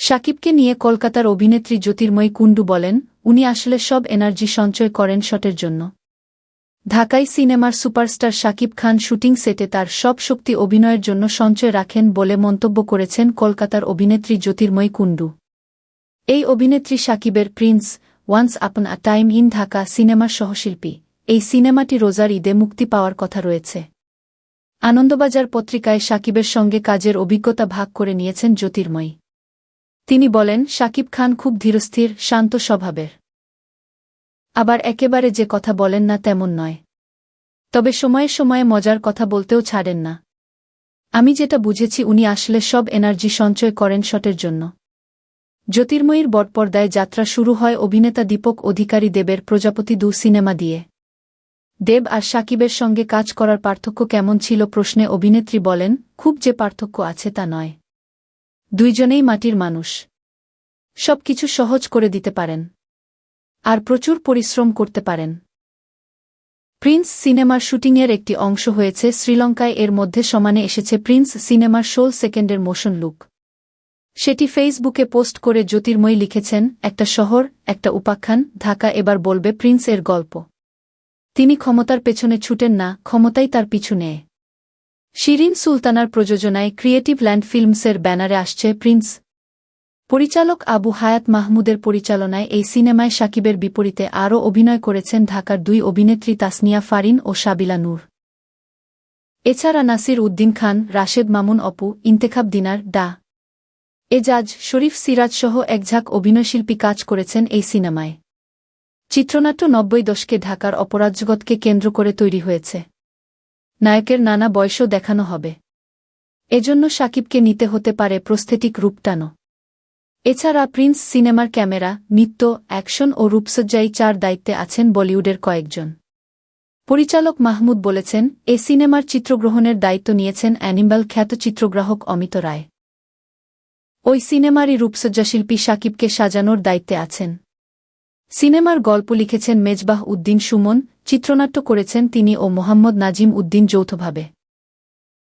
শাকিবকে নিয়ে কলকাতার অভিনেত্রী জ্যোতির্ময়ী কুণ্ডু বলেন, উনি আসলে সব এনার্জি সঞ্চয় করেন শটের জন্য। ঢাকাই সিনেমার সুপারস্টার শাকিব খান শুটিং সেটে তার সব শক্তি অভিনয়ের জন্য সঞ্চয় রাখেন বলে মন্তব্য করেছেন কলকাতার অভিনেত্রী জ্যোতির্ময়ী কুণ্ডু। এই অভিনেত্রী শাকিবের Prince once upon a time in Dhaka সিনেমার সহশিল্পী। এই সিনেমাটি রোজার ঈদে মুক্তি পাওয়ার কথা রয়েছে। আনন্দবাজার পত্রিকায় শাকিবের সঙ্গে কাজের অভিজ্ঞতা ভাগ করে নিয়েছেন জ্যোতির্ময়ী। তিনি বলেন, শাকিব খান খুব ধীরস্থির, শান্ত স্বভাবের। আবার একেবারে যে কথা বলেন না তেমন নয়। তবে সময়ে সময়ে মজার কথা বলতেও ছাড়েন না। আমি যেটা বুঝেছি উনি আসলে সব এনার্জি সঞ্চয় করেন শটের জন্য। জ্যোতির্ময়ীর বটপর্দায় যাত্রা শুরু হয় অভিনেতা দীপক অধিকারী দেবের প্রজাপতি 2 সিনেমা দিয়ে। দেব আর শাকিবের সঙ্গে কাজ করার পার্থক্য কেমন ছিল প্রশ্নে অভিনেত্রী বলেন, খুব যে পার্থক্য আছে তা নয়। দুইজনেই মাটির মানুষ। সবকিছু সহজ করে দিতে পারেন। আর প্রচুর পরিশ্রম করতে পারেন। প্রিন্স সিনেমার শুটিংয়ের একটি অংশ হয়েছে শ্রীলঙ্কায়। এর মধ্যে সমানে এসেছে প্রিন্স সিনেমার 16 সেকেন্ডের মোশন লুক। সেটি ফেসবুকে পোস্ট করে জ্যোতির্ময়ী লিখেছেন, একটা শহর, একটা উপাখ্যান, ঢাকা এবার বলবে প্রিন্স এর গল্প। তিনি ক্ষমতার পেছনে ছুটেন না, ক্ষমতাই তার পিছু নেয়। শিরিন সুলতানার প্রযোজনায় ক্রিয়েটিভ ল্যান্ড ফিল্মসের ব্যানারে আসছে প্রিন্স। পরিচালক আবু হায়াত মাহমুদের পরিচালনায় এই সিনেমায় শাকিবের বিপরীতে আরও অভিনয় করেছেন ঢাকার 2 অভিনেত্রী তাসনিয়া ফারিন ও সাবিলা নূর। এছাড়া নাসির উদ্দিন খান, রাশেদ মামুন অপু, ইন্তেখাব দিনার, ডা এজাজ, শরীফ সিরাজ সহ একঝাঁক অভিনয়শিল্পী কাজ করেছেন এই সিনেমায়। চিত্রনাট্য 90 দশকে ঢাকার অপরাধজগৎকে কেন্দ্র করে তৈরি হয়েছে। নায়কের নানা বয়সও দেখানো হবে। এজন্য শাকিবকে নিতে হতে পারে প্রস্থেটিক রূপটানো। এছাড়া প্রিন্স সিনেমার ক্যামেরা, নৃত্য, অ্যাকশন ও রূপসজ্জায় 4 দায়িত্বে আছেন বলিউডের কয়েকজন। পরিচালক মাহমুদ বলেছেন, এ সিনেমার চিত্রগ্রহণের দায়িত্ব নিয়েছেন অ্যানিম্যাল খ্যাত চিত্রগ্রাহক অমিত রায়। ওই সিনেমারই রূপসজ্জাশিল্পী শাকিবকে সাজানোর দায়িত্বে আছেন। সিনেমার গল্প লিখেছেন মেজবাহ উদ্দিন সুমন, চিত্রনাট্য করেছেন তিনি ও মোহাম্মদ নাজিম উদ্দিন যৌথভাবে।